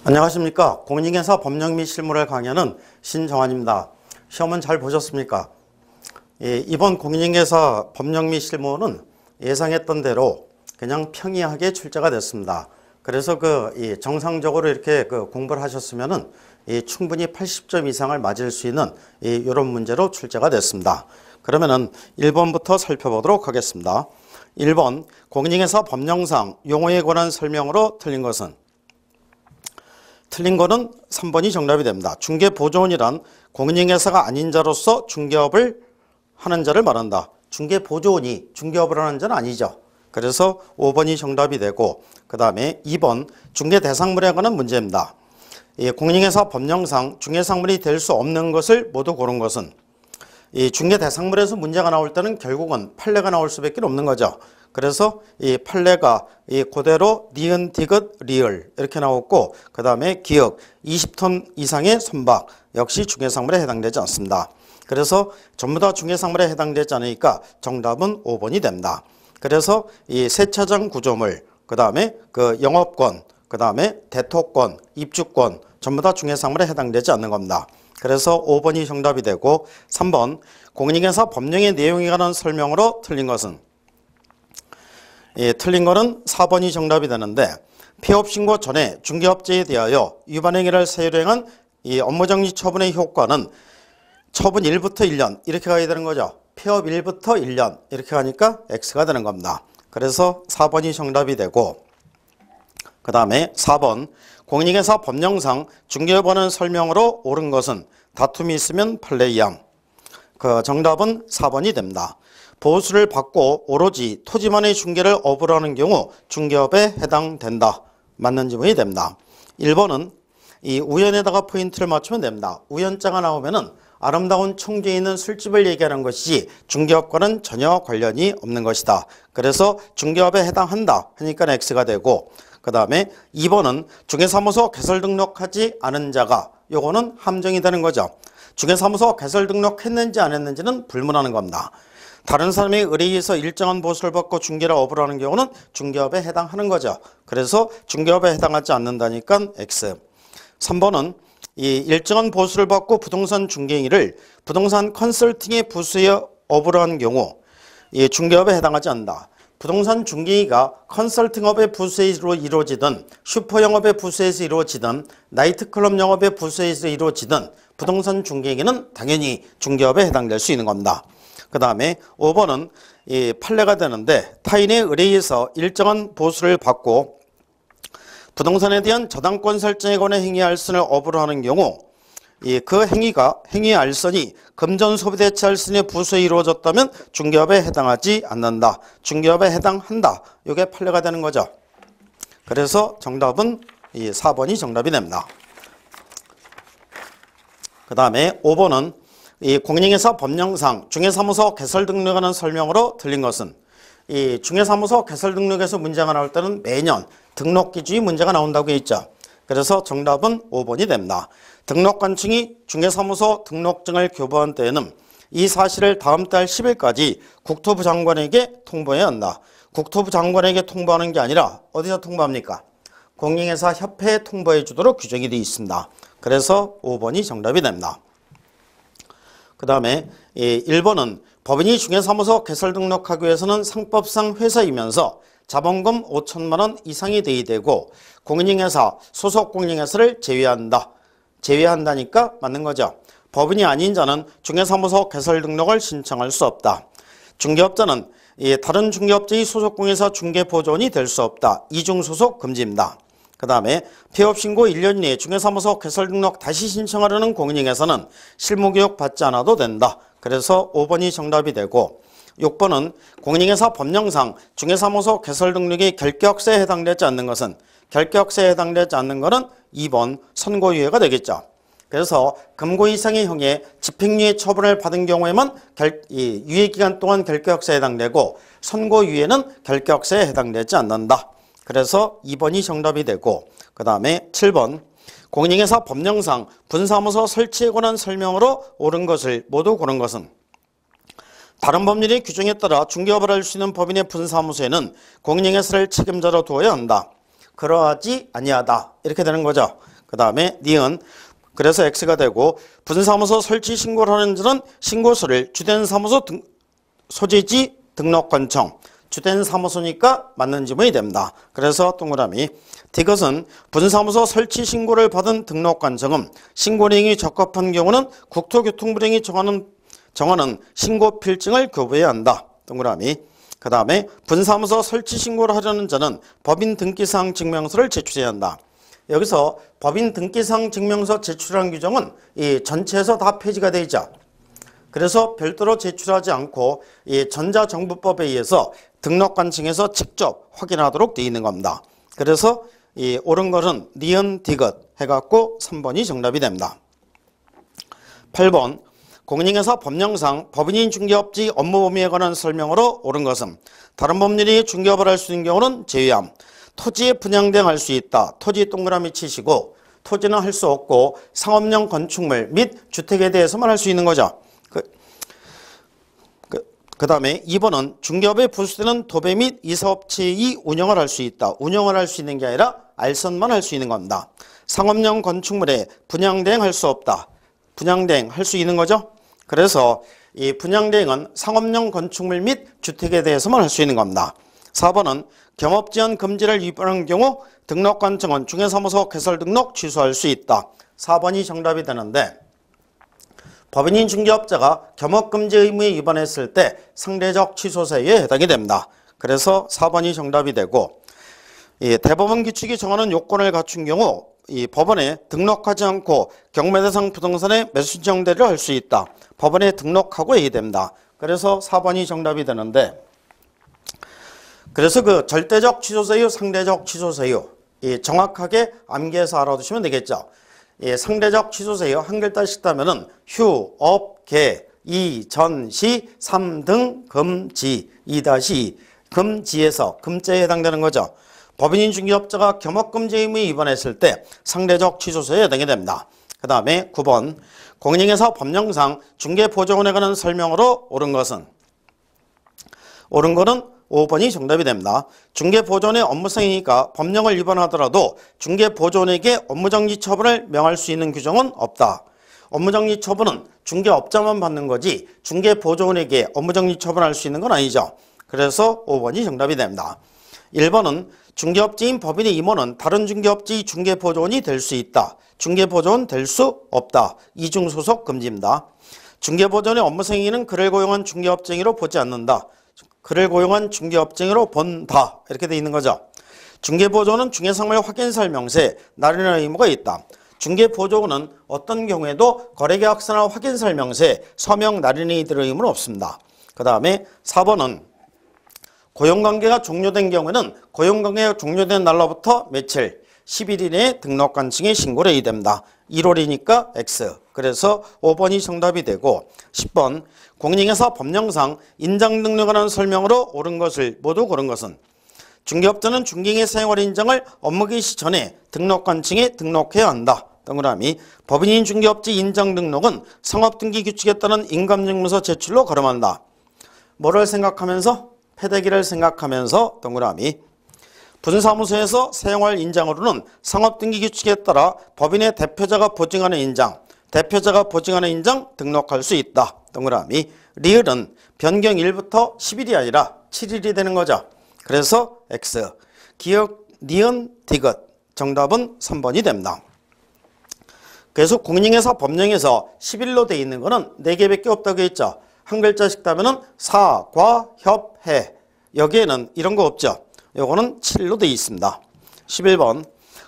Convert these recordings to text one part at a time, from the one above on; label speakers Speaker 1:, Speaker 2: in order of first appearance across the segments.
Speaker 1: 안녕하십니까. 공인중개사 법령 및 실무를 강의하는 신정환입니다. 시험은 잘 보셨습니까? 이번 공인중개사 법령 및 실무는 예상했던 대로 그냥 평이하게 출제가 됐습니다. 그래서 정상적으로 이렇게 공부를 하셨으면은 충분히 80점 이상을 맞을 수 있는 이런 문제로 출제가 됐습니다. 그러면은 1번부터 살펴보도록 하겠습니다. 1번 공인중개사 법령상 용어에 관한 설명으로 틀린 것은? 틀린 거는 3번이 정답이 됩니다. 중개보조원이란 공인중개사가 아닌 자로서 중개업을 하는 자를 말한다. 중개보조원이 중개업을 하는 자는 아니죠. 그래서 5번이 정답이 되고, 그 다음에 2번 중개대상물에 관한 문제입니다. 공인중개사 법령상 중개상물이 될 수 없는 것을 모두 고른 것은? 이 중개대상물에서 문제가 나올 때는 결국은 판례가 나올 수밖에 없는 거죠. 그래서 이 판례가 그대로 니은, 디귿, 리을 이렇게 나왔고, 그 다음에 기역 20톤 이상의 선박 역시 중개상물에 해당되지 않습니다. 그래서 전부 다 중개상물에 해당되지 않으니까 정답은 5번이 됩니다. 그래서 이 세차장 구조물, 그 다음에 영업권, 그 다음에 대토권, 입주권 전부 다 중개상물에 해당되지 않는 겁니다. 그래서 5번이 정답이 되고, 3번 공인중개사 법령의 내용에 관한 설명으로 틀린 것은? 틀린 거는 4번이 정답이 되는데, 폐업신고 전에 중개업자에 대하여 위반행위를 사유로 행한 이 업무정지 처분의 효과는 처분 1부터 1년 이렇게 가야 되는 거죠. 폐업 1부터 1년 이렇게 가니까 X가 되는 겁니다. 그래서 4번이 정답이 되고, 그 다음에 4번 공인중개사 법령상 중개업하는 설명으로 옳은 것은? 다툼이 있으면 판례 이항. 정답은 4번이 됩니다. 보수를 받고 오로지 토지만의 중개를 업으로 하는 경우 중개업에 해당된다. 맞는 지문이 됩니다. 1번은 이 우연에다가 포인트를 맞추면 됩니다. 우연자가 나오면은 아름다운 청주에 있는 술집을 얘기하는 것이지 중개업과는 전혀 관련이 없는 것이다. 그래서 중개업에 해당한다 하니까 X가 되고, 그 다음에 2번은 중개사무소 개설 등록하지 않은 자가, 요거는 함정이 되는 거죠. 중개사무소 개설 등록했는지 안 했는지는 불문하는 겁니다. 다른 사람의 의뢰에 의해서 일정한 보수를 받고 중개를 업을 하는 경우는 중개업에 해당하는 거죠. 그래서 중개업에 해당하지 않는다니까 X. 3번은 이 일정한 보수를 받고 부동산 중개인을 부동산 컨설팅의 부수에 업을 하는 경우 이 중개업에 해당하지 않는다. 부동산 중개인가 컨설팅업의 부수에서 이루어지든 슈퍼 영업의 부수에서 이루어지든 나이트클럽 영업의 부수에서 이루어지든 부동산 중개인은 당연히 중개업에 해당될 수 있는 겁니다. 그 다음에 5번은 이 판례가 되는데, 타인의 의뢰에 의해서 일정한 보수를 받고 부동산에 대한 저당권 설정에 관해 행위 알선을 업으로 하는 경우 그 행위 알선이 금전 소비 대체 알선의 부수에 이루어졌다면 중개업에 해당하지 않는다. 중개업에 해당한다. 이게 판례가 되는 거죠. 그래서 정답은 이 4번이 정답이 됩니다. 그 다음에 5번은 이 공인중개사 법령상 중개사무소 개설 등록하는 설명으로 틀린 것은? 이 중개사무소 개설 등록에서 문제가 나올 때는 매년 등록 기준이 문제가 나온다고 했죠. 그래서 정답은 5번이 됩니다. 등록관청이 중개사무소 등록증을 교부한 때에는 이 사실을 다음 달 10일까지 국토부 장관에게 통보해야 한다. 국토부 장관에게 통보하는 게 아니라 어디서 통보합니까? 공인중개사 협회에 통보해 주도록 규정이 되어 있습니다. 그래서 5번이 정답이 됩니다. 그 다음에 1번은 법인이 중개사무소 개설 등록하기 위해서는 상법상 회사이면서 자본금 5천만 원 이상이 돼야 되고 공인중개사, 소속 공인중개사를 제외한다니까 맞는 거죠. 법인이 아닌 자는 중개사무소 개설 등록을 신청할 수 없다. 중개업자는 다른 중개업자의 소속 공인중개사 중개보조원이 될 수 없다. 이중소속 금지입니다. 그 다음에 폐업신고 1년 이내에 중개사무소 개설 등록 다시 신청하려는 공인중개사는 실무교육 받지 않아도 된다. 그래서 5번이 정답이 되고, 6번은 공인중개사 법령상 중개사무소 개설 등록이 결격세에 해당되지 않는 것은? 결격세에 해당되지 않는 것은 2번 선고유예가 되겠죠. 그래서 금고 이상의 형의 집행유예 처분을 받은 경우에만 유예기간 동안 결격세에 해당되고 선고유예는 결격세에 해당되지 않는다. 그래서 2번이 정답이 되고, 그 다음에 7번 공인중개사 법령상 분사무소 설치에 관한 설명으로 옳은 것을 모두 고른 것은? 다른 법률의 규정에 따라 중개업을 할 수 있는 법인의 분사무소에는 공인중개사를 책임자로 두어야 한다. 그러하지 아니하다 이렇게 되는 거죠. 그 다음에 니은 그래서 X가 되고 분사무소 설치 신고를 하는 자는 신고서를 주된 사무소 소재지 등록관청 주된 사무소니까 맞는 지문이 됩니다. 그래서 동그라미 디귿은 분사무소 설치 신고를 받은 등록관청은 신고 내용이 적합한 경우는 국토교통부령이 정하는 신고 필증을 교부해야 한다. 동그라미 그 다음에 분사무소 설치 신고를 하려는 자는 법인 등기사항 증명서를 제출해야 한다. 여기서 법인 등기사항 증명서 제출한 규정은 이 전체에서 다 폐지가 되어 있죠. 그래서 별도로 제출하지 않고 이 전자정부법에 의해서 등록관청에서 직접 확인하도록 되어 있는 겁니다. 그래서 이 옳은 것은 니은 디귿 해갖고 3번이 정답이 됩니다. 8번 공인중개사 법령상 법인인 중개업지 업무 범위에 관한 설명으로 옳은 것은 다른 법률이 중개업을 할 수 있는 경우는 제외함. 토지에 분양대행 할 수 있다. 토지 동그라미 치시고 토지는 할 수 없고 상업용 건축물 및 주택에 대해서만 할 수 있는 거죠. 그 다음에 2번은 중개업에 부수되는 도배 및 이사업체의 운영을 할 수 있다. 운영을 할 수 있는 게 아니라 알선만 할 수 있는 겁니다. 상업용 건축물에 분양대행 할 수 없다. 분양대행 할 수 있는 거죠. 그래서 이 분양대행은 상업용 건축물 및 주택에 대해서만 할 수 있는 겁니다. 4번은 겸업지원 금지를 위반한 경우 등록관청은 중개사무소 개설 등록 취소할 수 있다. 4번이 정답이 되는데 법인인 중개업자가 겸업금지 의무에 위반했을 때 상대적 취소 사유에 해당이 됩니다. 그래서 4번이 정답이 되고 이 대법원 규칙이 정하는 요건을 갖춘 경우 이 법원에 등록하지 않고 경매 대상 부동산의 매수 신청 대리를 할 수 있다. 법원에 등록하고 해야 됩니다. 그래서 4번이 정답이 되는데 그래서 그 절대적 취소 사유, 상대적 취소 사유 이 정확하게 암기해서 알아두시면 되겠죠. 이 상대적 취소 사유 한 글자씩 따면은 휴, 업, 개, 이, 전, 시, 3등, 금, 지, 2-2 금지에서 금자에 해당되는 거죠. 법인인 중개업자가 겸업금지 의무에 위반했을 때 상대적 취소서에 해당이 됩니다. 그 다음에 9번 공인중개사 법령상 중개보조원에 관한 설명으로 옳은 것은 옳은 거는 5번이 정답이 됩니다. 중개보조원의 업무상이니까 법령을 위반하더라도 중개보조원에게 업무정지 처분을 명할 수 있는 규정은 없다. 업무정지 처분은 중개업자만 받는 거지 중개보조원에게 업무정지 처분할 수 있는 건 아니죠. 그래서 5번이 정답이 됩니다. 1번은 중개업체인 법인의 임원은 다른 중개업체의 중개보조원이 될 수 있다. 중개보조원 될 수 없다. 이중소속 금지입니다. 중개보조원의 업무상의는 그를 고용한 중개업쟁이로 보지 않는다. 그를 고용한 중개업쟁이로 본다. 이렇게 돼 있는 거죠. 중개보조원은 중개상물 확인설명서에 날인할 의무가 있다. 중개보조원은 어떤 경우에도 거래계약서나 확인설명서에 서명 날인이 들 의무는 없습니다. 그 다음에 4번은 고용관계가 종료된 경우에는 고용관계가 종료된 날로부터 며칠 10일 이내에 등록관청에 신고를 해야 됩니다. 1월이니까 X. 그래서 5번이 정답이 되고 10번 공인중개사 법령상 인장 등록에 관한 설명으로 옳은 것을 모두 고른 것은 중개업자는 중개인의 생활 인장을 업무 개시 전에 등록관청에 등록해야 한다. 동그라미 법인인 중개업체 인장 등록은 상업등기 규칙에 따른 인감증명서 제출로 거름한다. 뭐를 생각하면서? 패대기를 생각하면서 동그라미 분사무소에서 사용할 인장으로는 상업등기 규칙에 따라 법인의 대표자가 보증하는 인장, 대표자가 보증하는 인장 등록할 수 있다. 동그라미 리을은 변경 1부터 10일이 아니라 7일이 되는 거죠. 그래서 X. 기억, 니은, 디귿. 정답은 3번이 됩니다. 그래서 공인중개사 법령에서 10일로 되어 있는 거는 4개밖에 없다고 했죠. 한 글자씩 따면은 사, 과, 협, 해. 여기에는 이런 거 없죠. 요거는 7일로 되어 있습니다. 11번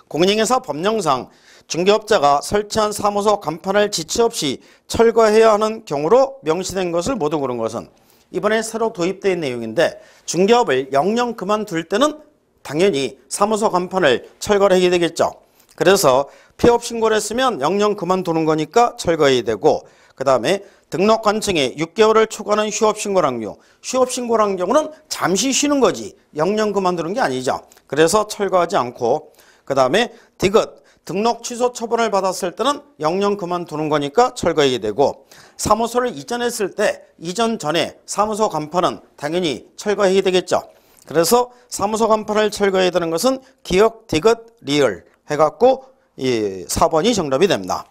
Speaker 1: 공인중개사 법령상 중개업자가 설치한 사무소 간판을 지체 없이 철거해야 하는 경우로 명시된 것을 모두 고른 것은 이번에 새로 도입된 내용인데 중개업을 영영 그만둘 때는 당연히 사무소 간판을 철거를 해야 되겠죠. 그래서 폐업 신고를 했으면 영영 그만두는 거니까 철거해야 되고 그 다음에 등록관청에 6개월을 초과하는 휴업신고란 경우 휴업신고란 경우는 잠시 쉬는 거지 영영 그만두는 게 아니죠. 그래서 철거하지 않고 그 다음에 디귿 등록 취소 처분을 받았을 때는 영영 그만두는 거니까 철거해야 되고 사무소를 이전했을 때 이전 전에 사무소 간판은 당연히 철거해야 되겠죠. 그래서 사무소 간판을 철거해야 되는 것은 기억, 디귿, 리을 해갖고 이 4번이 정답이 됩니다.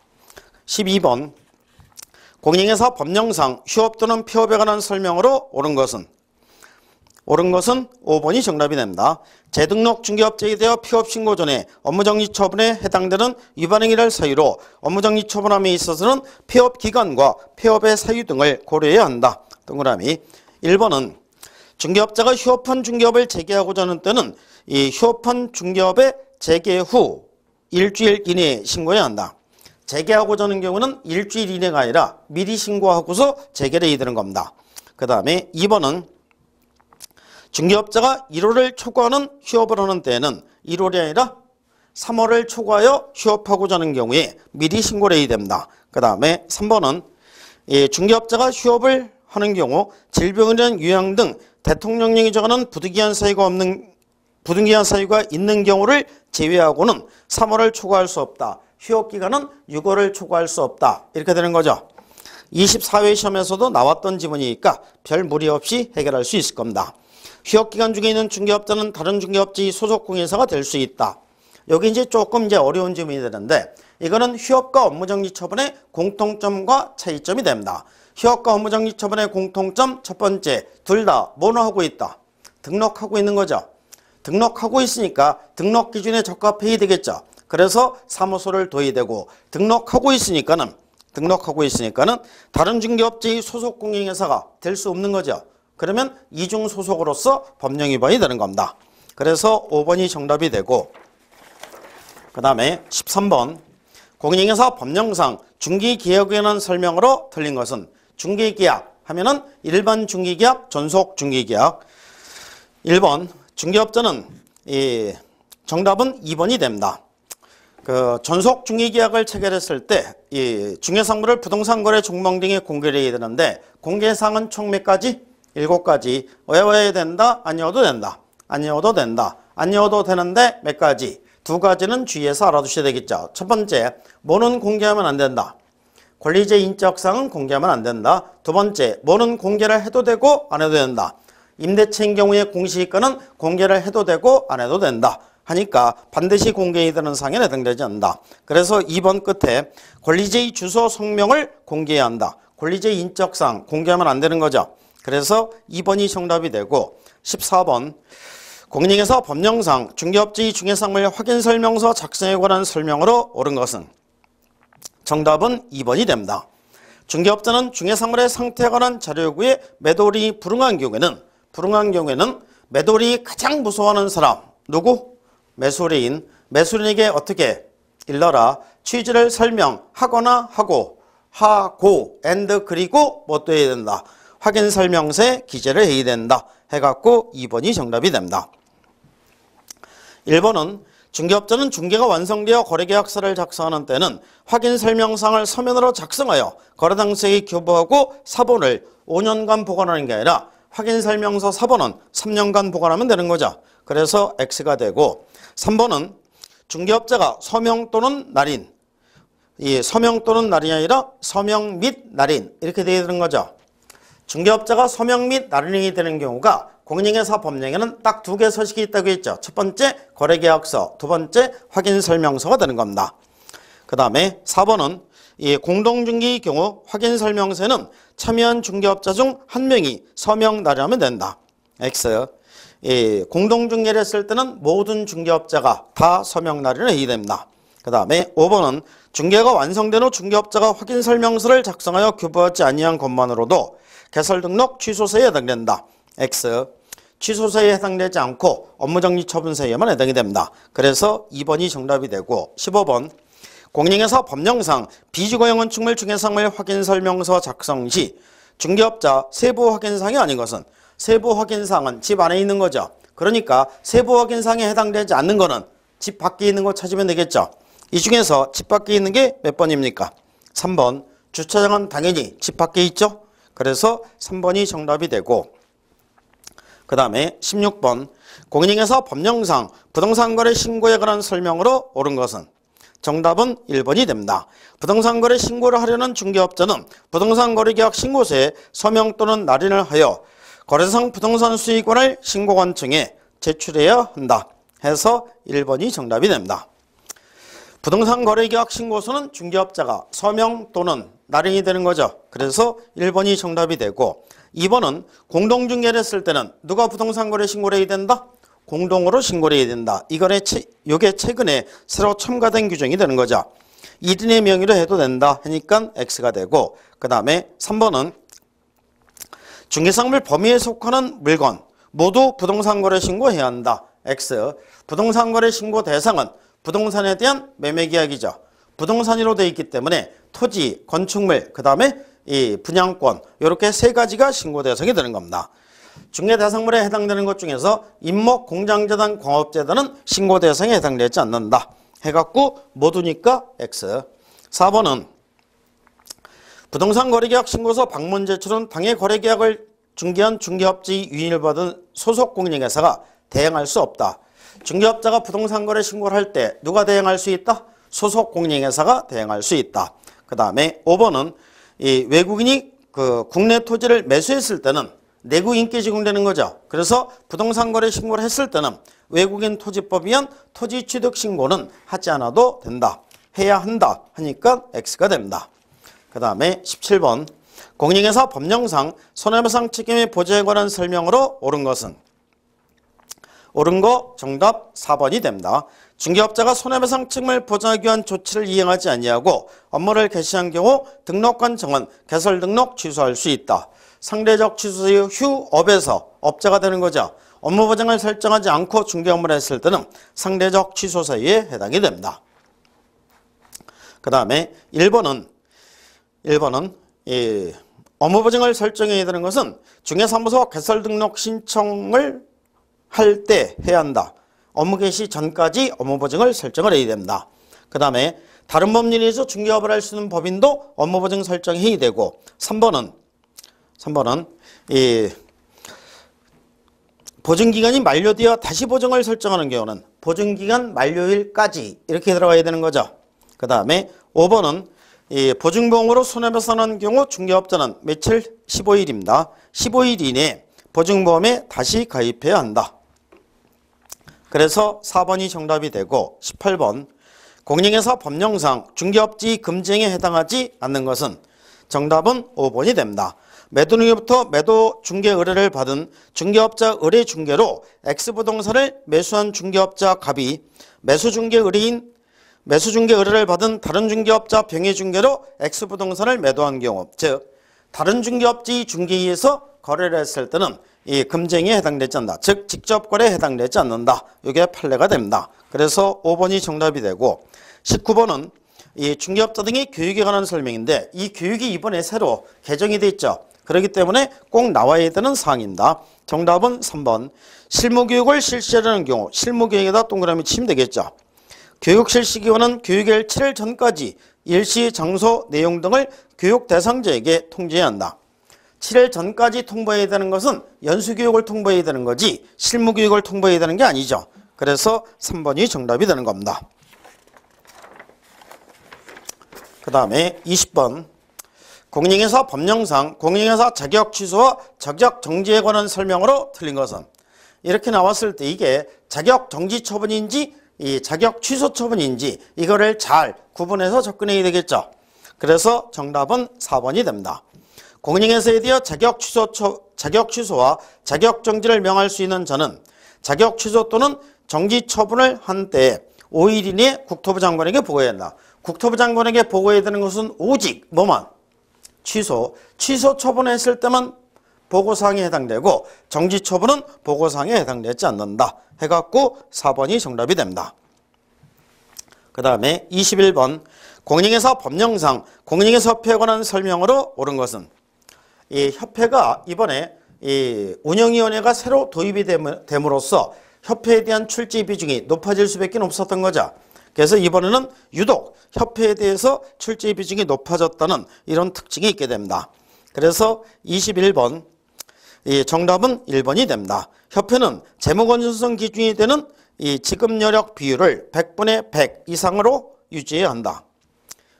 Speaker 1: 12번 공인중개사 법령상 휴업 또는 폐업에 관한 설명으로 옳은 것은 5번이 정답이 됩니다. 재등록 중개업자에 대하여 폐업 신고 전에 업무정지 처분에 해당되는 위반 행위를 사유로 업무정지 처분함에 있어서는 폐업 기간과 폐업의 사유 등을 고려해야 한다. 동그라미. 1번은 중개업자가 휴업한 중개업을 재개하고자 하는 때는 이 휴업한 중개업의 재개 후 일주일 이내에 신고해야 한다. 재개하고자 하는 경우는 일주일 이내가 아니라 미리 신고하고서 재개를 해야 되는 겁니다. 그 다음에 2번은 중개업자가 1월을 초과하는 휴업을 하는 때에는 1월이 아니라 3월을 초과하여 휴업하고자 하는 경우에 미리 신고를 해야 됩니다. 그 다음에 3번은 중개업자가 휴업을 하는 경우 질병이나 유양 등 대통령령이 정하는 부득이한 사유가 있는 경우를 제외하고는 3월을 초과할 수 없다. 휴업기간은 6월을 초과할 수 없다. 이렇게 되는 거죠. 24회 시험에서도 나왔던 지문이니까 별 무리 없이 해결할 수 있을 겁니다. 휴업기간 중에 있는 중개업자는 다른 중개업체의 소속 공인사가 될 수 있다. 여기 이제 조금 어려운 지문이 되는데 이거는 휴업과 업무정지 처분의 공통점과 차이점이 됩니다. 휴업과 업무정지 처분의 공통점 첫 번째, 둘 다 뭐는 하고 있다? 등록하고 있는 거죠. 등록하고 있으니까 등록 기준에 적합해야 되겠죠. 그래서 사무소를 둬야 되고 등록하고 있으니까는 다른 중개업체의 소속 공인회사가 될 수 없는 거죠. 그러면 이중 소속으로서 법령 위반이 되는 겁니다. 그래서 5번이 정답이 되고 그 다음에 13번 공인중개사 법령상 중개계약에 관한 설명으로 틀린 것은 중개계약 하면은 일반 중개계약, 전속 중개계약. 1번 중개업자는 정답은 2번이 됩니다. 그 전속 중개계약을 체결했을 때 이 중개상물을 부동산거래 종목 등에 공개를 해야 되는데 공개사항은 총 몇 가지? 7가지. 외워야 된다? 아니어도 된다. 아니어도 된다. 아니어도 되는데 몇 가지? 2가지는 주의해서 알아두셔야 되겠죠. 첫 번째, 뭐는 공개하면 안 된다. 권리제 인적사항은 공개하면 안 된다. 두 번째, 뭐는 공개를 해도 되고 안 해도 된다. 임대차인 경우에 공시지가는 공개를 해도 되고 안 해도 된다. 하니까 반드시 공개해야 되는 사항에 해당되지 않는다. 그래서 2번 끝에 권리제의 주소 성명을 공개해야 한다. 권리제 인적사항 공개하면 안 되는 거죠. 그래서 2번이 정답이 되고 14번 공인중개사 법령상 중개업체의 중개상물 확인설명서 작성에 관한 설명으로 옳은 것은 정답은 2번이 됩니다. 중개업자는 중개상물의 상태에 관한 자료 요구에 매도인이 불응한 경우에는 매도인이 가장 무서워하는 사람 누구? 매수인. 매수인에게 어떻게 일러라 취지를 설명하거나 하고 and 그리고 뭐 또 해야 된다. 확인 설명서에 기재를 해야 된다. 해갖고 2번이 정답이 됩니다. 1번은 중개업자는 중개가 완성되어 거래계약서를 작성하는 때는 확인 설명사항을 서면으로 작성하여 거래당사에게 교부하고 사본을 5년간 보관하는 게 아니라 확인 설명서 사본은 3년간 보관하면 되는 거죠. 그래서 X가 되고 3번은 중개업자가 서명 또는 날인 이 서명 또는 날인이 아니라 서명 및 날인 이렇게 되어야 되는 거죠. 중개업자가 서명 및 날인이 되는 경우가 공인중개사 법령에는 딱 2개 서식이 있다고 했죠. 첫 번째 거래계약서, 두 번째 확인설명서가 되는 겁니다. 그 다음에 4번은 이 공동중개의 경우 확인설명서에는 참여한 중개업자 중 한 명이 서명 날인하면 된다. X. 공동중개를 했을 때는 모든 중개업자가 다 서명 날인을 해야 됩니다. 그 다음에 5번은 중개가 완성된 후 중개업자가 확인설명서를 작성하여 교부하지 아니한 것만으로도 개설등록 취소서에 해당된다. X. 취소서에 해당되지 않고 업무정지처분서에만 해당이 됩니다. 그래서 2번이 정답이 되고 15번 공인중개사 법령상 비주거형건축물 중개상물 확인설명서 작성 시 중개업자 세부 확인사항이 아닌 것은 세부 확인사항은 집 안에 있는 거죠. 그러니까 세부 확인사항에 해당되지 않는 거는 집 밖에 있는 거 찾으면 되겠죠. 이 중에서 집 밖에 있는 게 몇 번입니까? 3번. 주차장은 당연히 집 밖에 있죠. 그래서 3번이 정답이 되고 그 다음에 16번 공인중개사 법령상 부동산거래 신고에 관한 설명으로 옳은 것은 정답은 1번이 됩니다. 부동산거래 신고를 하려는 중개업자는 부동산거래계약 신고서에 서명 또는 날인을 하여 거래상 부동산 수익원을 신고관청에 제출해야 한다. 해서 1번이 정답이 됩니다. 부동산 거래계약 신고서는 중개업자가 서명 또는 날인이 되는 거죠. 그래서 1번이 정답이 되고 2번은 공동중개를 했을 때는 누가 부동산 거래 신고를 해야 된다? 공동으로 신고를 해야 된다. 이게 최근에 새로 첨가된 규정이 되는 거죠. 1인의 명의로 해도 된다 하니까 X가 되고 그 다음에 3번은 중개상물 범위에 속하는 물건 모두 부동산 거래 신고해야 한다. X. 부동산 거래 신고 대상은 부동산에 대한 매매 계약이죠. 부동산으로 되어 있기 때문에 토지, 건축물, 그 다음에 이 분양권 이렇게 세 가지가 신고 대상이 되는 겁니다. 중개 대상물에 해당되는 것 중에서 임목, 공장재단, 광업재단은 신고 대상에 해당되지 않는다. 해갖고 모두니까 X. 4번은 부동산 거래계약 신고서 방문 제출은 당해 거래계약을 중개한 중개업자의 위임을 받은 소속 공인회사가 대행할 수 없다. 중개업자가 부동산 거래 신고를 할 때 누가 대행할 수 있다? 소속 공인회사가 대행할 수 있다. 그 다음에 5번은 이 외국인이 그 국내 토지를 매수했을 때는 내구 인기 제공되는 거죠. 그래서 부동산 거래 신고를 했을 때는 외국인 토지법에 의한 토지 취득 신고는 하지 않아도 된다. 해야 한다 하니까 X가 됩니다. 그 다음에 17번 공인회사 법령상 손해배상 책임의 보조에 관한 설명으로 옳은 것은 옳은 거 정답 4번이 됩니다. 중개업자가 손해배상 책임을 보장하기 위한 조치를 이행하지 아니하고 업무를 개시한 경우 등록관 정원 개설 등록 취소할 수 있다. 상대적 취소 후 업에서 업자가 되는 거죠. 업무 보장을 설정하지 않고 중개 업무를 했을 때는 상대적 취소 사유에 해당이 됩니다. 그 다음에 1번은 이 업무 보장을 설정해야 되는 것은 중개사무소 개설 등록 신청을 할 때 해야 한다. 업무 개시 전까지 업무 보증을 설정을 해야 됩니다. 그 다음에 다른 법률에서 중개업을 할 수 있는 법인도 업무 보증 설정해야 되고 3번은 이 보증기간이 만료되어 다시 보증을 설정하는 경우는 보증기간 만료일까지 이렇게 들어가야 되는 거죠. 그 다음에 5번은 이 보증보험으로 손해배상하는 경우 중개업자는 며칠 15일입니다. 15일 이내에 보증보험에 다시 가입해야 한다. 그래서 4번이 정답이 되고 18번 공인회사 법령상 중개업지 금지행에 해당하지 않는 것은 정답은 5번이 됩니다. 매도 능력부터 매도 중개 의뢰를 받은 중개업자 의뢰 중개로 X부동산을 매수한 중개업자 갑이 매수 중개 의뢰를 받은 다른 중개업자 병의 중개로 X부동산을 매도한 경우, 즉 다른 중개업자의 중개에 의해서 거래를 했을 때는 이 금쟁에 해당되지 않는다. 즉 직접 거래에 해당되지 않는다. 이게 판례가 됩니다. 그래서 5번이 정답이 되고 19번은 이 중개업자 등의 교육에 관한 설명인데 이 교육이 이번에 새로 개정이 돼 있죠. 그렇기 때문에 꼭 나와야 되는 사항입니다. 정답은 3번. 실무교육을 실시하려는 경우 실무교육에다 동그라미 치면 되겠죠. 교육 실시기관은 교육일 7일 전까지 일시, 장소, 내용 등을 교육 대상자에게 통지해야 한다. 7일 전까지 통보해야 되는 것은 연수교육을 통보해야 되는 거지 실무교육을 통보해야 되는 게 아니죠. 그래서 3번이 정답이 되는 겁니다. 그 다음에 20번 공인회사 법령상 공인회사 자격 취소와 자격 정지에 관한 설명으로 틀린 것은 이렇게 나왔을 때 이게 자격 정지 처분인지 이 자격 취소 처분인지 이거를 잘 구분해서 접근해야 되겠죠. 그래서 정답은 4번이 됩니다. 공인회사에 대해 자격 취소와 자격 정지를 명할 수 있는 자는 자격 취소 또는 정지 처분을 한 때에 5일 이내에 국토부 장관에게 보고해야 한다. 국토부 장관에게 보고해야 되는 것은 오직 뭐만? 취소 처분했을 때만 보고사항에 해당되고 정지 처분은 보고사항에 해당되지 않는다. 해갖고 4번이 정답이 됩니다. 그 다음에 21번 공인회사 법령상 공인회사 협회에 관한 설명으로 옳은 것은 이 협회가 이번에 이 운영위원회가 새로 도입이 됨으로써 협회에 대한 출제 비중이 높아질 수밖에 없었던 거죠. 그래서 이번에는 유독 협회에 대해서 출제 비중이 높아졌다는 이런 특징이 있게 됩니다. 그래서 21번 이 정답은 1번이 됩니다. 협회는 재무건전성 기준이 되는 이 지급 여력 비율을 100분의 100 이상으로 유지해야 한다.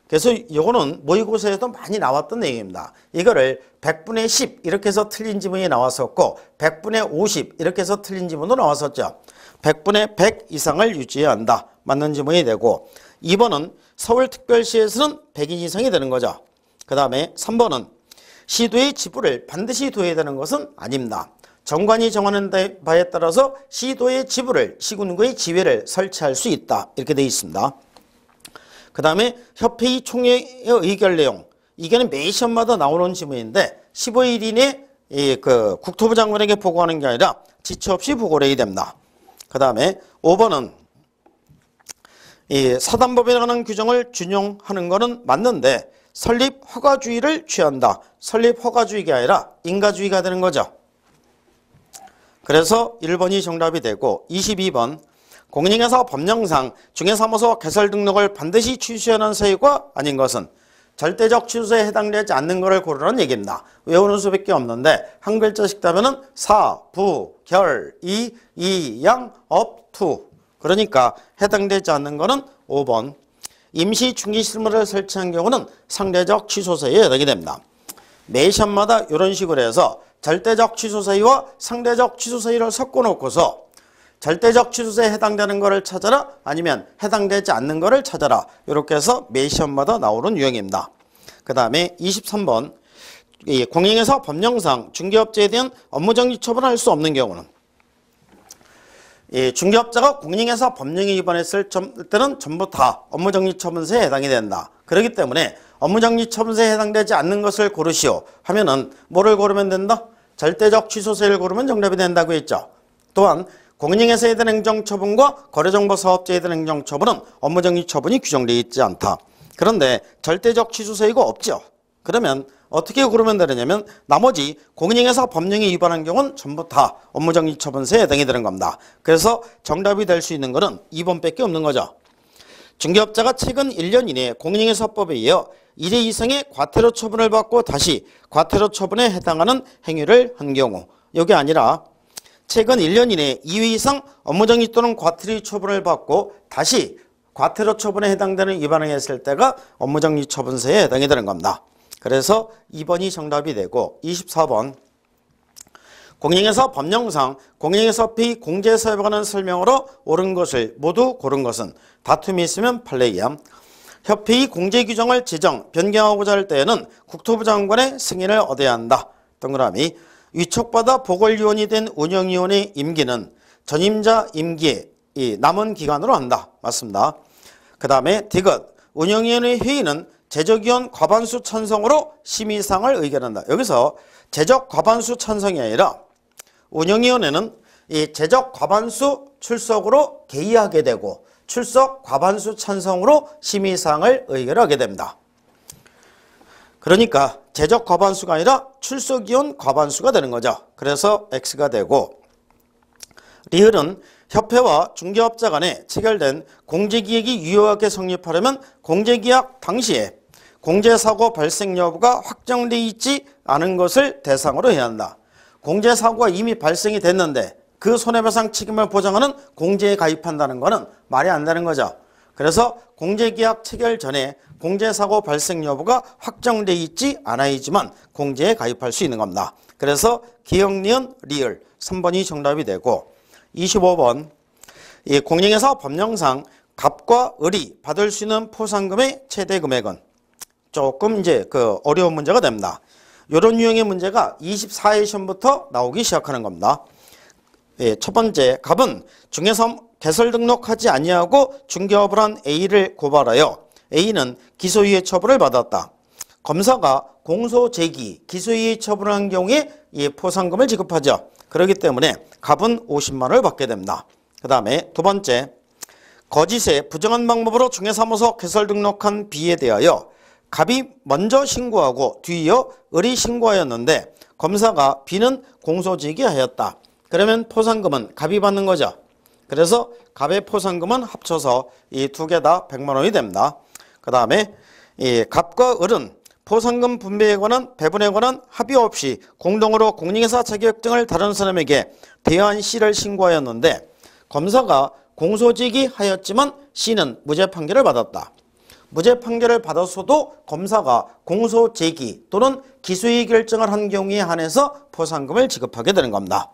Speaker 1: 그래서 이거는 모의고사에도 많이 나왔던 내용입니다. 이거를 100분의 10 이렇게 해서 틀린 지문이 나왔었고 100분의 50 이렇게 해서 틀린 지문도 나왔었죠. 100분의 100 이상을 유지해야 한다. 맞는 지문이 되고 2번은 서울특별시에서는 100인 이상이 되는 거죠. 그 다음에 3번은 시도의 지부를 반드시 둬야 되는 것은 아닙니다. 정관이 정하는 바에 따라서 시도의 지부를 시군구의 지회를 설치할 수 있다. 이렇게 되어 있습니다. 그 다음에 협회의 총회의 의결 내용. 이게는 매 시험마다 나오는 지문인데 15일 이내에 그 국토부 장관에게 보고하는 게 아니라 지체 없이 보고를 해야 됩니다. 그 다음에 5번은 이 사단법에 관한 규정을 준용하는 것은 맞는데 설립 허가주의를 취한다. 설립 허가주의가 아니라 인가주의가 되는 거죠. 그래서 1번이 정답이 되고 22번 공인중개사 법령상 중개사무소 개설 등록을 반드시 취소하는 사유가 아닌 것은 절대적 취소에 해당되지 않는 것을 고르라는 얘기입니다. 외우는 수밖에 없는데 한 글자씩 따면은 사, 부, 결, 이, 양, 업, 투. 그러니까 해당되지 않는 것은 5번. 임시 중개실무를 설치한 경우는 상대적 취소사유에 해당이 됩니다. 매 시험마다 이런 식으로 해서 절대적 취소사유와 상대적 취소사유를 섞어놓고서 절대적 취소사유에 해당되는 것을 찾아라 아니면 해당되지 않는 것을 찾아라 이렇게 해서 매 시험마다 나오는 유형입니다. 그 다음에 23번 공인중개사 법령상 중개업자에 대한 업무정지 처분을 할 수 없는 경우는 중개업자가 공인중개사 법령에 위반했을 때는 전부 다 업무정지 처분서에 해당이 된다. 그렇기 때문에 업무정지 처분서에 해당되지 않는 것을 고르시오 하면은 뭐를 고르면 된다? 절대적 취소사유를 고르면 정답이 된다고 했죠. 또한 공인중개사에 대한 행정처분과 거래정보사업자에 대한 행정처분은 업무정지 처분이 규정되어 있지 않다. 그런데 절대적 취소사유가 없죠. 그러면 어떻게 고르면 되느냐면 나머지 공인중개사 법령에 위반한 경우는 전부 다 업무정지 처분서에 해당이 되는 겁니다. 그래서 정답이 될 수 있는 것은 2번밖에 없는 거죠. 중개업자가 최근 1년 이내에 공인중개사법에 의해 1회 이상의 과태료 처분을 받고 다시 과태료 처분에 해당하는 행위를 한 경우 이게 아니라 최근 1년 이내에 2회 이상 업무정지 또는 과태료 처분을 받고 다시 과태료 처분에 해당되는 위반을 했을 때가 업무정지 처분서에 해당이 되는 겁니다. 그래서 2번이 정답이 되고 24번 공인중개사 법령상 공인중개사법의 공제사업에 관한 설명으로 옳은 것을 모두 고른 것은 다툼이 있으면 판례이함. 협회의 공제규정을 제정, 변경하고자 할 때에는 국토부 장관의 승인을 얻어야 한다. 동그라미 위촉받아 보궐위원이 된 운영위원의 임기는 전임자 임기의 남은 기간으로 한다. 맞습니다. 그 다음에 디귿 운영위원회 회의는 제적위원 과반수 찬성으로 심의사항을 의결한다. 여기서 제적 과반수 찬성이 아니라 운영위원회는 이 제적 과반수 출석으로 개의하게 되고 출석 과반수 찬성으로 심의사항을 의결하게 됩니다. 그러니까 제적 과반수가 아니라 출석위원 과반수가 되는 거죠. 그래서 X가 되고 리을은 협회와 중개업자 간에 체결된 공제계약이 유효하게 성립하려면 공제계약 당시에 공제사고 발생 여부가 확정되어 있지 않은 것을 대상으로 해야 한다. 공제사고가 이미 발생이 됐는데 그 손해배상 책임을 보장하는 공제에 가입한다는 것은 말이 안 되는 거죠. 그래서 공제계약 체결 전에 공제사고 발생 여부가 확정되어 있지 않아야지만 공제에 가입할 수 있는 겁니다. 그래서 기역, 니은, 리을 3번이 정답이 되고 25번 이 공인중개사 법령상 갑과 을이 받을 수 있는 포상금의 최대 금액은 조금 이제 그 어려운 문제가 됩니다. 이런 유형의 문제가 24회 시험부터 나오기 시작하는 겁니다. 예, 첫 번째, 갑은 중개사 개설 등록하지 아니하고 중개업을 한 A를 고발하여 A는 기소유예 처분을 받았다. 검사가 공소 제기, 기소유예 처분을 한 경우에 이 포상금을 지급하죠. 그렇기 때문에 갑은 50만 원을 받게 됩니다. 그 다음에 두 번째, 거짓의 부정한 방법으로 중개사무소 개설 등록한 B에 대하여 갑이 먼저 신고하고 뒤이어 을이 신고하였는데 검사가 B는 공소제기하였다. 그러면 포상금은 갑이 받는 거죠. 그래서 갑의 포상금은 합쳐서 이 두 개 다 100만 원이 됩니다. 그 다음에 이 갑과 을은 포상금 분배에 관한 배분에 관한 합의 없이 공동으로 공인중개사 자격증을 다른 사람에게 대여한 C를 신고하였는데 검사가 공소제기하였지만 C는 무죄 판결을 받았다. 무죄 판결을 받았어도 검사가 공소제기 또는 기소유예 결정을 한 경우에 한해서 포상금을 지급하게 되는 겁니다.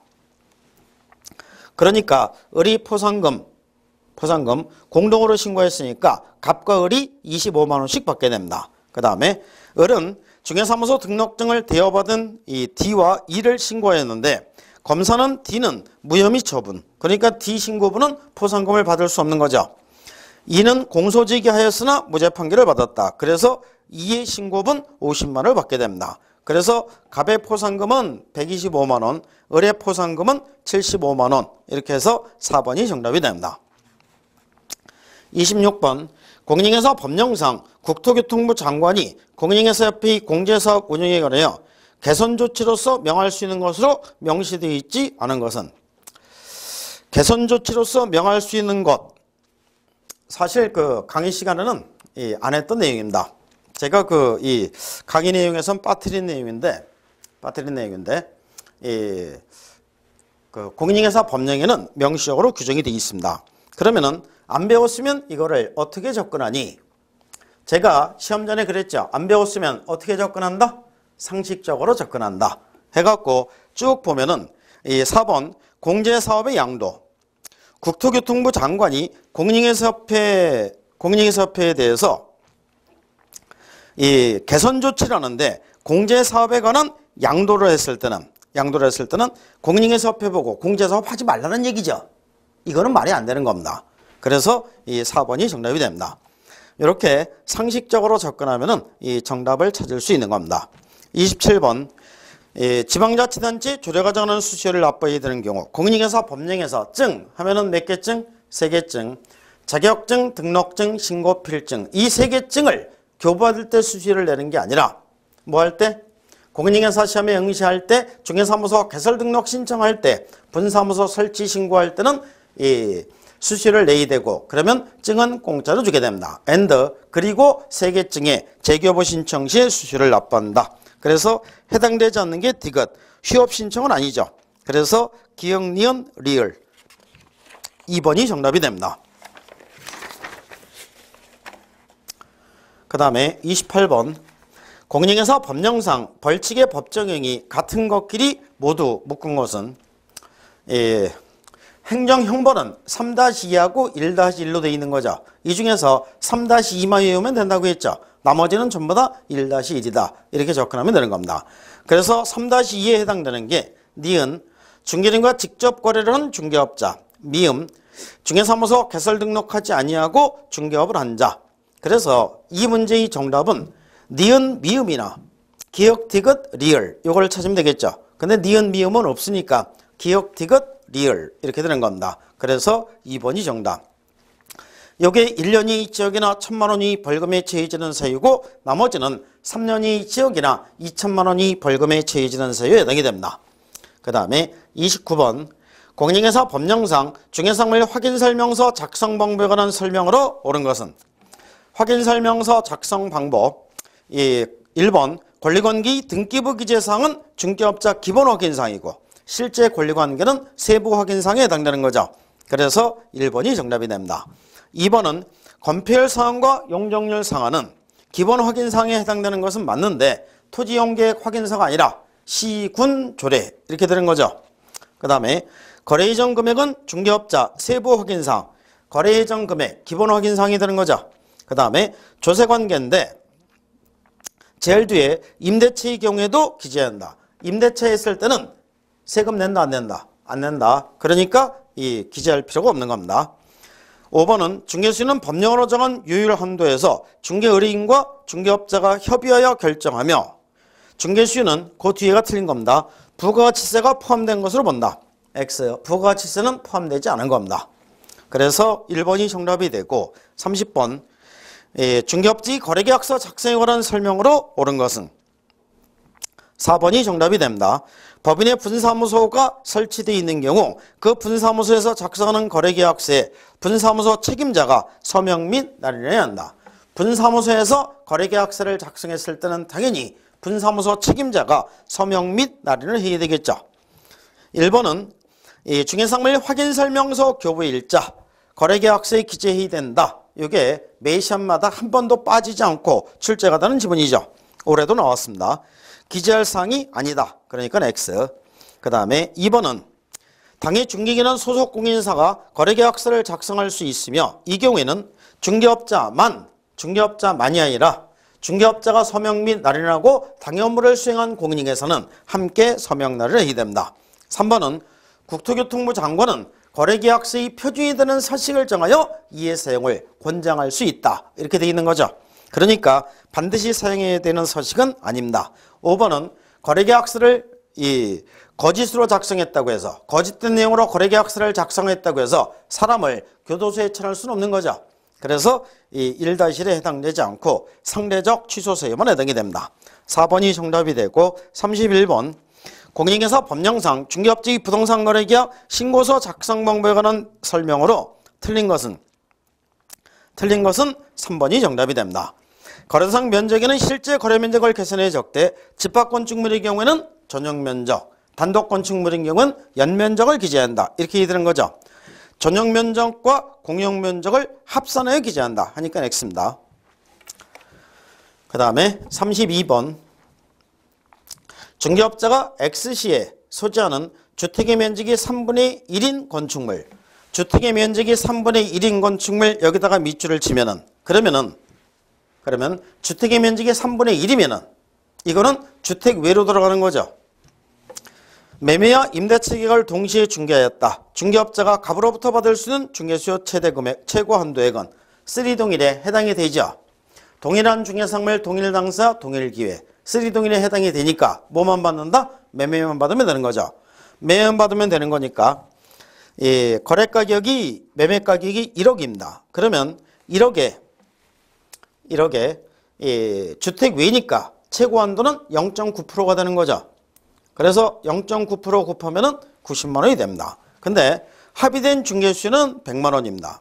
Speaker 1: 그러니까 을이 포상금 포상금 공동으로 신고했으니까 갑과 을이 25만 원씩 받게 됩니다. 그 다음에 을은 중개사무소 등록증을 대여받은 이 D와 E를 신고했는데 검사는 D는 무혐의 처분, 그러니까 D 신고분은 포상금을 받을 수 없는 거죠. E는 공소제기하였으나 무죄 판결을 받았다. 그래서 E의 신고분 50만 원을 받게 됩니다. 그래서 갑의 포상금은 125만 원, 을의 포상금은 75만 원, 이렇게 해서 4번이 정답이 됩니다. 26번 공인중개사 법령상 국토교통부 장관이 공인중개사협회의 공제사업 운영에 관하여 개선 조치로서 명할 수 있는 것으로 명시되어 있지 않은 것은, 개선 조치로서 명할 수 있는 것, 사실 그 강의 시간에는 안 했던 내용입니다. 제가 이 강의 내용에선 빠뜨린 내용인데 그 공인중개사 법령에는 명시적으로 규정이 되어 있습니다. 그러면은 안 배웠으면 이거를 어떻게 접근하니? 제가 시험 전에 그랬죠. 안 배웠으면 어떻게 접근한다? 상식적으로 접근한다. 해갖고 쭉 보면은 이 4번 공제사업의 양도. 국토교통부 장관이 공인중개사협회에 대해서 이 개선 조치를 하는데 공제사업에 관한 양도를 했을 때는 공인중개사협회 보고 공제사업 하지 말라는 얘기죠. 이거는 말이 안 되는 겁니다. 그래서 이 4번이 정답이 됩니다. 이렇게 상식적으로 접근하면은 이 정답을 찾을 수 있는 겁니다. 27번 지방자치단체 조례과정하는 수시료를 납부해야 되는 경우 공인중개사 법령에서 증 하면은 몇 개 증? 3개 증. 자격증, 등록증, 신고필증 이 3개 증을 교부받을 때 수시료를 내는 게 아니라 뭐 할 때? 공인중개사 시험에 응시할 때, 중개사무소 개설 등록 신청할 때, 분사무소 설치 신고할 때는 이 수시료를 내야 되고, 그러면 증은 공짜로 주게 됩니다. 그리고 3개 증에 재교부 신청 시에 수시료를 납부한다. 그래서 해당되지 않는 게 디귿, 휴업 신청은 아니죠. 그래서 기역, 니은, 리을 2번이 정답이 됩니다. 그 다음에 28번 공인중개사 법령상 벌칙의 법정형이 같은 것끼리 모두 묶은 것은 행정형벌은 3-2하고 1-1로 되어 있는 거죠. 이 중에서 3-2만 외우면 된다고 했죠. 나머지는 전부 다 1-1이다. 이렇게 접근하면 되는 겁니다. 그래서 3-2에 해당되는 게 니은 중개인과 직접 거래를 한 중개업자, 미음 중개사무소 개설 등록하지 아니하고 중개업을 한 자. 그래서 이 문제의 정답은 니은, 미음이나 기역, 디귿, 리을 이걸 찾으면 되겠죠. 근데 니은, 미음은 없으니까 기역, 디귿, 리을 이렇게 되는 겁니다. 그래서 2번이 정답. 요게 1년 이하 지역이나 1,000만 원 이하 벌금에 처해지는 사유고 나머지는 3년 이하 지역이나 2천만 원 이하 벌금에 처해지는 사유에 해당이 됩니다. 그 다음에 29번 공인중개사 법령상 중개사물 확인설명서 작성 방법에 관한 설명으로 옳은 것은 확인설명서 작성 방법 1번 권리관계 등기부 기재사항은 중개업자 기본 확인사항이고 실제 권리관계는 세부 확인사항에 해당되는 거죠. 그래서 1번이 정답이 됩니다. 2번은 건폐율 상한과 용적률 상한은 기본 확인사항에 해당되는 것은 맞는데 토지용계획 확인사가 아니라 시, 군, 조례 이렇게 되는 거죠. 그 다음에 거래 이전 금액은 중개업자 세부 확인사항, 거래 이전 금액 기본 확인사항이 되는 거죠. 그 다음에 조세관계인데 제일 뒤에 임대차의 경우에도 기재한다. 임대차 했을 때는 세금 낸다 안 낸다? 안 낸다. 그러니까 이 기재할 필요가 없는 겁니다. 5번은 중개수는 법령으로 정한 유율 한도에서 중개의뢰인과 중개업자가 협의하여 결정하며 중개수는 그 뒤에가 틀린 겁니다. 부가가치세가 포함된 것으로 본다. X. 부가가치세는 포함되지 않은 겁니다. 그래서 1번이 정답이 되고 30번 중개업지 거래계약서 작성에 관한 설명으로 옳은 것은 4번이 정답이 됩니다. 법인의 분사무소가 설치되어 있는 경우 그 분사무소에서 작성하는 거래계약서에 분사무소 책임자가 서명 및 날인해야 한다. 분사무소에서 거래계약서를 작성했을 때는 당연히 분사무소 책임자가 서명 및 날인을 해야 되겠죠. 1번은 중개사물 확인설명서 교부 일자 거래계약서에 기재해야 된다. 이게 매 시험마다 한 번도 빠지지 않고 출제가 되는 지문이죠. 올해도 나왔습니다. 기재할 사항이 아니다. 그러니까 X. 그 다음에 2번은 당해 중개기는 소속 공인사가 거래계약서를 작성할 수 있으며 이 경우에는 중개업자만이 아니라 중개업자가 서명 및 날인하고 당해 업무를 수행한 공인에서는 함께 서명 날인을 해야 됩니다. 3번은 국토교통부 장관은 거래계약서의 표준이 되는 서식을 정하여 이의 사용을 권장할 수 있다. 이렇게 되어 있는 거죠. 그러니까 반드시 사용해야 되는 서식은 아닙니다. 5번은 거래계약서를 거짓으로 작성했다고 해서 거짓된 내용으로 거래계약서를 작성했다고 해서 사람을 교도소에 처할 수는 없는 거죠. 그래서 이 1-1에 해당되지 않고 상대적 취소 사유만 해당이 됩니다. 4번이 정답이 되고 31번 공인중개사 법령상 중개업체의 부동산 거래계약 신고서 작성 방법에 관한 설명으로 틀린 것은 3번이 정답이 됩니다. 거래대상 면적에는 실제 거래 면적을 계산해 적되 집합건축물의 경우에는 전용 면적, 단독 건축물인 경우는 연면적을 기재한다. 이렇게 되는 거죠. 전용 면적과 공용 면적을 합산하여 기재한다. 하니까 X입니다. 그 다음에 32번 중개업자가 X시에 소지하는 주택의 면적이 3분의 1인 건축물, 주택의 면적이 3분의 1인 건축물 여기다가 밑줄을 치면은 그러면 주택의 면적이 3분의 1이면은 이거는 주택 외로 들어가는 거죠. 매매와 임대차 계약을 동시에 중개하였다. 중개업자가 갑으로부터 받을 수 있는 중개수요 최대 금액, 최고 한도액은 3동일에 해당이 되죠. 동일한 중개상물, 동일 당사, 동일 기회. 3동일에 해당이 되니까 뭐만 받는다? 매매만 받으면 되는 거죠. 매매만 받으면 되는 거니까 거래 가격이 매매 가격이 1억입니다. 그러면 1억에 주택 외니까 최고 한도는 0.9%가 되는 거죠. 그래서 0.9% 곱하면은 90만 원이 됩니다. 근데 합의된 중개수는 100만 원입니다.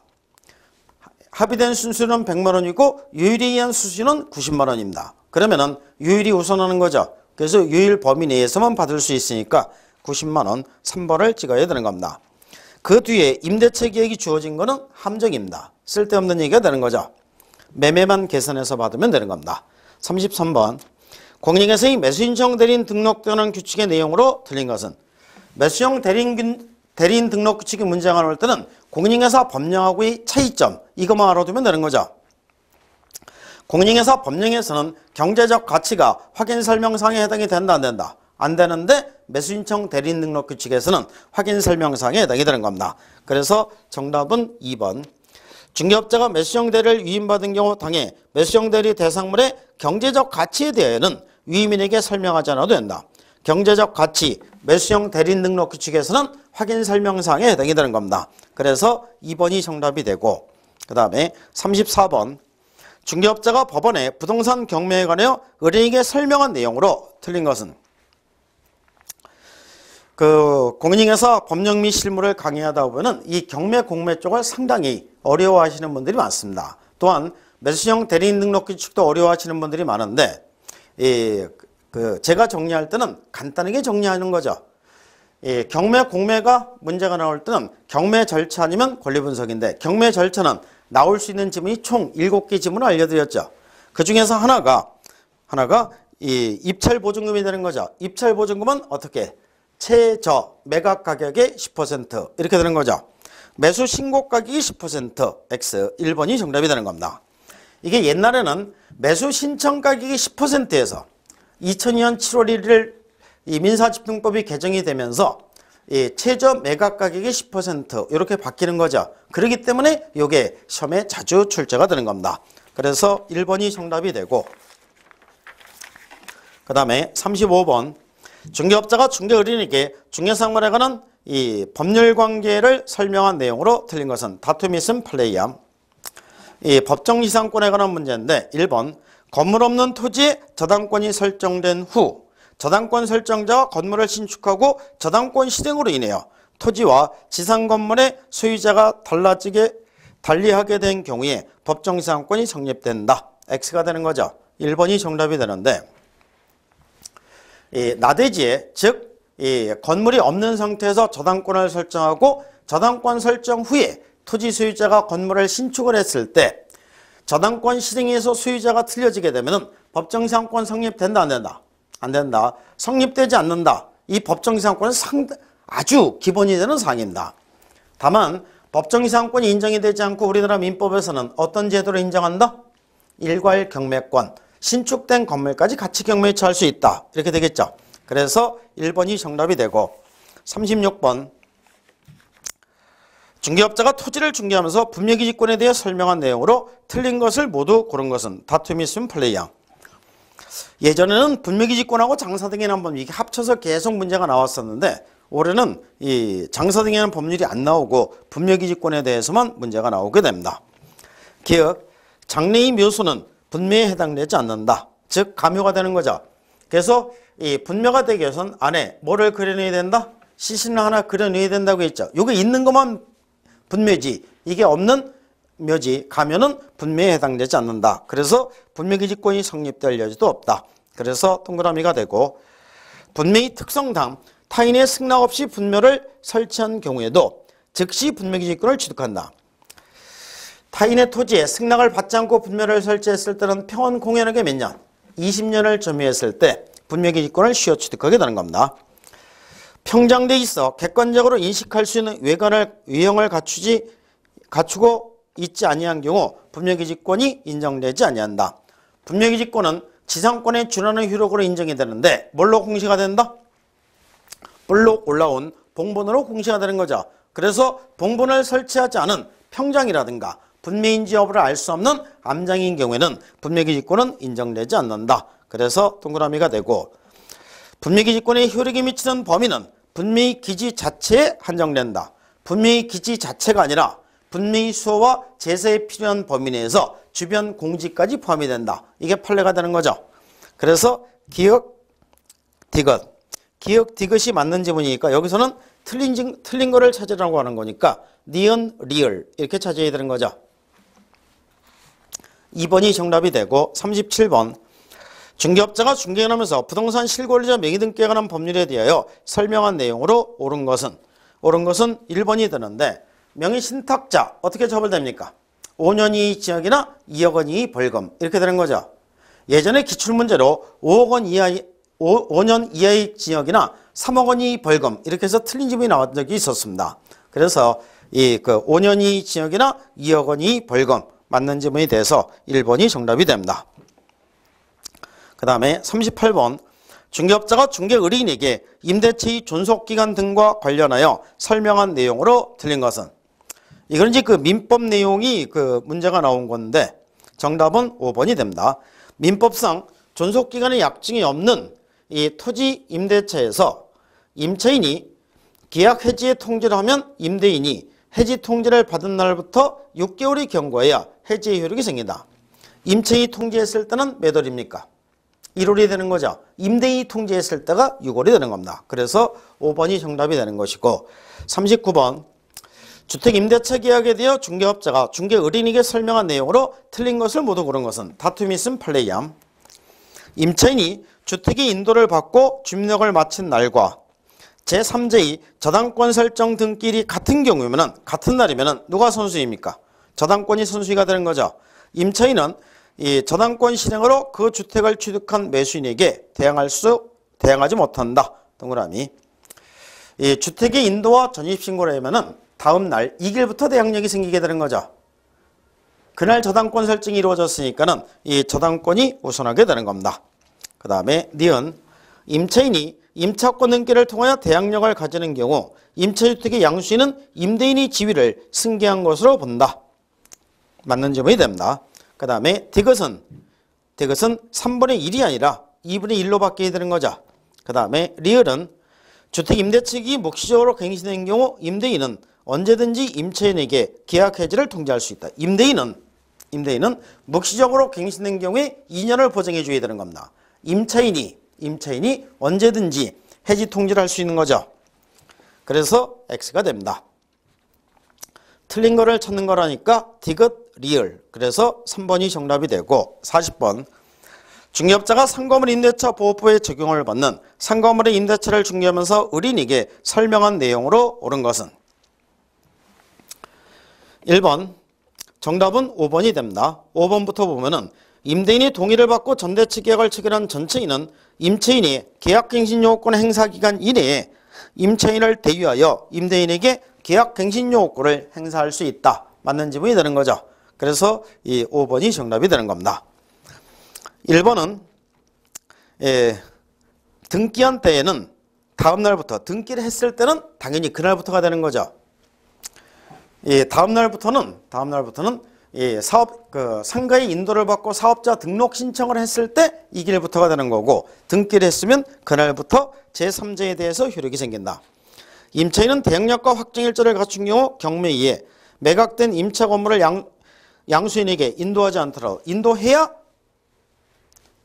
Speaker 1: 합의된 순수는 100만 원이고 유일에 의한 수수는 90만 원입니다. 그러면은 유일이 우선하는 거죠. 그래서 유일 범위 내에서만 받을 수 있으니까 90만 원 3번을 찍어야 되는 겁니다. 그 뒤에 임대차 계약이 주어진 거는 함정입니다. 쓸데없는 얘기가 되는 거죠. 매매만 계산해서 받으면 되는 겁니다. 33번 공인중개사의 매수신청 대리인 등록되는 규칙의 내용으로 틀린 것은 매수형 대리인 등록 규칙이 문제가 나올 때는 공인중개사 법령하고의 차이점 이것만 알아두면 되는 거죠. 공인중개사 법령에서는 경제적 가치가 확인 설명사항에 해당이 된다 안 된다? 안 되는데 매수신청 대리인 등록 규칙에서는 확인 설명사항에 해당이 되는 겁니다. 그래서 정답은 2번. 중개업자가 매수형 대리를 위임받은 경우 당해 매수형 대리 대상물의 경제적 가치에 대해서는 위임인에게 설명하지 않아도 된다. 경제적 가치, 매수형 대리인 등록 규칙에서는 확인 설명사항에 해당이 되는 겁니다. 그래서 2번이 정답이 되고 그 다음에 34번 중개업자가 법원에 부동산 경매에 관하여 의뢰인에게 설명한 내용으로 틀린 것은 공인중개사 법령 및 실무를 강의하다 보면 이 경매 공매 쪽을 상당히 어려워하시는 분들이 많습니다. 또한 매수형 대리인 등록 규칙도 어려워하시는 분들이 많은데 제가 정리할 때는 간단하게 정리하는 거죠. 경매 공매가 문제가 나올 때는 경매 절차 아니면 권리 분석인데 경매 절차는 나올 수 있는 지문이 총 7개 지문을 알려드렸죠. 그 중에서 하나가 이 입찰 보증금이 되는 거죠. 입찰 보증금은 어떻게? 최저 매각 가격의 10% 이렇게 되는 거죠. 매수 신고 가격이 10% X 1번이 정답이 되는 겁니다. 이게 옛날에는 매수 신청 가격이 10%에서 2002년 7월 1일 이 민사집행법이 개정이 되면서 이 최저 매각 가격이 10% 이렇게 바뀌는 거죠. 그렇기 때문에 이게 시험에 자주 출제가 되는 겁니다. 그래서 1번이 정답이 되고 그 다음에 35번 중개업자가 중개의뢰인에게 중개상물에 관한 이 법률 관계를 설명한 내용으로 틀린 것은 다툼이 있음 플레이함. 이 법정지상권에 관한 문제인데 1번 건물 없는 토지에 저당권이 설정된 후 저당권 설정자가 건물을 신축하고 저당권 실행으로 인하여 토지와 지상 건물의 소유자가 달리하게 된 경우에 법정지상권이 성립된다. X가 되는 거죠. 1번이 정답이 되는데 이 나대지에 즉 이 건물이 없는 상태에서 저당권을 설정하고 저당권 설정 후에 토지 소유자가 건물을 신축을 했을 때 저당권 실행에서 소유자가 틀려지게 되면 법정지상권 성립된다 안 된다? 안 된다. 성립되지 않는다. 이 법정지상권은 아주 기본이 되는 사항입니다. 다만 법정이상권이 인정이 되지 않고 우리나라 민법에서는 어떤 제도를 인정한다? 일괄 경매권, 신축된 건물까지 같이 경매에 처할 수 있다. 이렇게 되겠죠. 그래서 1번이 정답이 되고 36번 중개업자가 토지를 중개하면서 분묘기지권에 대해 설명한 내용으로 틀린 것을 모두 고른 것은 다툼이 있으면 플레이양. 예전에는 분묘기지권하고 장사등기라는 법률이 합쳐서 계속 문제가 나왔었는데 올해는 이 장사등기라는 법률이 안 나오고 분묘기지권에 대해서만 문제가 나오게 됩니다. 기억, 장래의 묘소는 분묘에 해당되지 않는다. 즉 가묘가 되는 거죠. 그래서 이 분묘가 되기 위해서는 안에 뭐를 그려내야 된다? 시신을 하나 그려내야 된다고 했죠. 이게 있는 것만 분묘지, 이게 없는 묘지, 가묘는 분묘에 해당되지 않는다. 그래서 분묘기지권이 성립될 여지도 없다. 그래서 동그라미가 되고 분묘의 특성상 타인의 승낙 없이 분묘를 설치한 경우에도 즉시 분묘기지권을 취득한다. 타인의 토지에 승낙을 받지 않고 분묘를 설치했을 때는 평원 공연하게 몇 년? 20년을 점유했을 때 분묘기지권을 쉬어 취득하게 되는 겁니다. 평장돼 있어 객관적으로 인식할 수 있는 외형을 갖추고 있지 아니한 경우 분묘기지권이 인정되지 아니한다. 분묘기지권은 지상권에 준하는 효력으로 인정이 되는데 뭘로 공시가 된다? 볼록 올라온 봉본으로 공시가 되는 거죠. 그래서 봉본을 설치하지 않은 평장이라든가 분묘인지 여부를 알 수 없는 암장인 경우에는 분묘기지권은 인정되지 않는다. 그래서 동그라미가 되고 분묘기지권의 효력이 미치는 범위는 분묘의 기지 자체에 한정된다. 분묘의 기지 자체가 아니라 분묘의 수호와 제세에 필요한 범위 내에서 주변 공지까지 포함이 된다. 이게 판례가 되는 거죠. 그래서 기역, 디귿. 기역, 디귿이 맞는 지문이니까 여기서는 틀린 거를 찾으라고 하는 거니까 니은, 리을 이렇게 찾아야 되는 거죠. 2번이 정답이 되고 37번 중개업자가 중개를 하면서 부동산 실권자 명의 등기에 관한 법률에 대하여 설명한 내용으로 옳은 것은 1번이 되는데 명의 신탁자 어떻게 처벌됩니까? 5년 이하 징역이나 2억 원 이하 벌금 이렇게 되는 거죠. 예전에 기출문제로 5억 원 이하 5년 이하의 징역이나 3억 원 이하 벌금 이렇게 해서 틀린 지문이 나왔던 적이 있었습니다. 그래서 이 5년 이하 징역이나 2억 원 이하 벌금 맞는 지문이 돼서 1번이 정답이 됩니다. 그 다음에 38번 중개업자가 중개의뢰인에게 임대차의 존속기간 등과 관련하여 설명한 내용으로 틀린 것은 이건 이제 그 민법 내용이 그 문제가 나온 건데 정답은 5번이 됩니다. 민법상 존속기간의 약정이 없는 이 토지 임대차에서 임차인이 계약 해지의 통지를 하면 임대인이 해지 통지를 받은 날부터 6개월이 경과해야 해지의 효력이 생긴다. 임차인이 통지했을 때는 몇 월입니까? 1월이 되는 거죠. 임대인이 통지했을 때가 6월이 되는 겁니다. 그래서 5번이 정답이 되는 것이고 39번 주택임대차 계약에 대해 중개업자가 중개의뢰인에게 설명한 내용으로 틀린 것을 모두 고른 것은 다툼이 있음 플레이함. 임차인이 주택의 인도를 받고 주민력을 마친 날과 제3자의 저당권 설정 등길이 같은 경우면 같은 날이면 누가 선수입니까? 저당권이 선수가 되는 거죠. 임차인은 이 저당권 실행으로 그 주택을 취득한 매수인에게 대항하지 못한다. 동그라미. 이 주택의 인도와 전입신고를 하면은 다음 날 2일부터 대항력이 생기게 되는 거죠. 그날 저당권 설정이 이루어졌으니까는 이 저당권이 우선하게 되는 겁니다. 그 다음에 니은 임차인이 임차권 등기를 통하여 대항력을 가지는 경우 임차주택의 양수인은 임대인의 지위를 승계한 것으로 본다. 맞는 지문이 됩니다. 그 다음에 디귿은 3분의 1이 아니라 2분의 1로 바뀌게 되는 거죠. 그 다음에 리을은 주택 임대측이 묵시적으로 갱신된 경우 임대인은 언제든지 임차인에게 계약 해지를 통지할 수 있다. 임대인은 묵시적으로 갱신된 경우에 2년을 보장해 줘야 되는 겁니다. 임차인이 언제든지 해지 통지를 할 수 있는 거죠. 그래서 X가 됩니다. 틀린 거를 찾는 거라니까 디귿, 리을. 그래서 3번이 정답이 되고 40번 중개업자가 상거물 임대차 보호법에 적용을 받는 상거물의 임대차를 중개하면서 의뢰인에게 설명한 내용으로 옳은 것은 1번 정답은 5번이 됩니다. 5번부터 보면은 임대인이 동의를 받고 전대치 계약을 체결한 전체인은 임차인이 계약갱신 요구권 행사 기간 이내에 임차인을 대유하여 임대인에게 계약갱신 요구를 행사할 수 있다. 맞는 지문이 되는 거죠. 그래서 이 5번이 정답이 되는 겁니다. 1번은 등기한 때에는 다음 날부터, 등기를 했을 때는 당연히 그날부터가 되는 거죠. 다음 날부터는 사업 상가의 인도를 받고 사업자 등록 신청을 했을 때 이 길부터가 되는 거고, 등기를 했으면 그날부터 제3자에 대해서 효력이 생긴다. 임차인은 대항력과 확정일자를 갖춘 경우 경매에 의해 매각된 임차 건물을 양수인에게 인도하지 않더라도 인도해야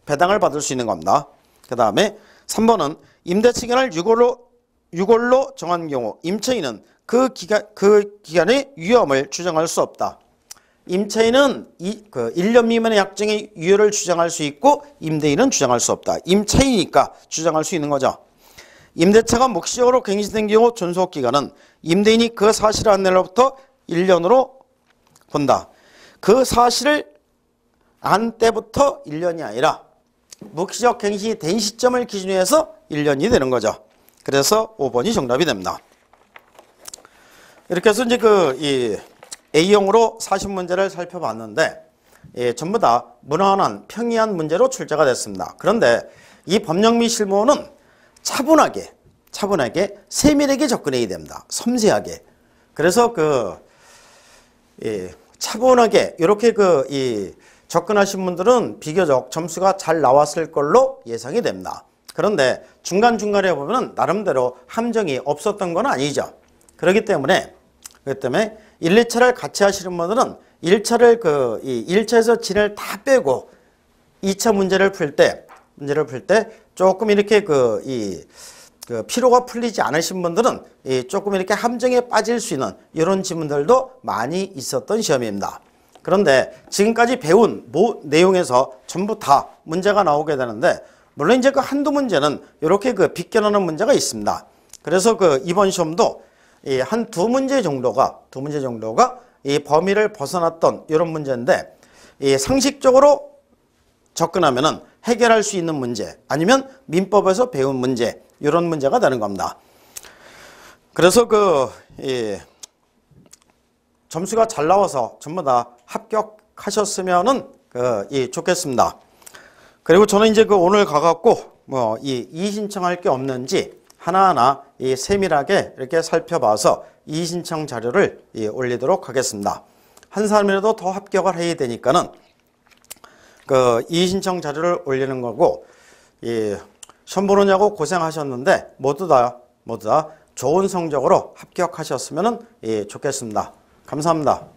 Speaker 1: 배당을 받을 수 있는 겁니다. 그 다음에 3번은 임대期限을 6월로 정한 경우 임차인은 그 기간의 유효함을 주장할 수 없다. 임차인은 1년 미만의 약정의 유효를 주장할 수 있고 임대인은 주장할 수 없다. 임차인이니까 주장할 수 있는 거죠. 임대차가 묵시적으로 갱신된 경우 존속기간은 임대인이 그 사실을 안 날로부터 1년으로 본다. 그 사실을 안 때부터 1년이 아니라 묵시적 갱신이 된 시점을 기준으로 해서 1년이 되는 거죠. 그래서 5번이 정답이 됩니다. 이렇게 해서 이제 이 A형으로 40문제를 살펴봤는데 전부 다 무난한 평이한 문제로 출제가 됐습니다. 그런데 이 법령 및 실무는 차분하게 세밀하게 접근해야 됩니다. 섬세하게. 그래서 차분하게 이렇게 접근하신 분들은 비교적 점수가 잘 나왔을 걸로 예상이 됩니다. 그런데 중간중간에 보면 나름대로 함정이 없었던 건 아니죠. 그렇기 때문에 1, 2차를 같이 하시는 분들은 1차에서 진을 다 빼고 2차 문제를 풀 때 조금 이렇게 피로가 풀리지 않으신 분들은 조금 이렇게 함정에 빠질 수 있는 이런 지문들도 많이 있었던 시험입니다. 그런데 지금까지 배운 내용에서 전부 다 문제가 나오게 되는데, 물론 이제 한두 문제는 이렇게 비껴나는 문제가 있습니다. 그래서 이번 시험도 한 두 문제 정도가 이 범위를 벗어났던 이런 문제인데, 상식적으로 접근하면은 해결할 수 있는 문제, 아니면 민법에서 배운 문제, 이런 문제가 되는 겁니다. 그래서 점수가 잘 나와서 전부 다 합격하셨으면은 좋겠습니다. 그리고 저는 이제 오늘 가갖고 이의신청할 게 없는지 하나하나 세밀하게 이렇게 살펴봐서 이의신청 자료를 올리도록 하겠습니다. 한 사람이라도 더 합격을 해야 되니까는 이의신청 자료를 올리는 거고, 시험 보느냐고 고생하셨는데 모두 다 좋은 성적으로 합격하셨으면 좋겠습니다. 감사합니다.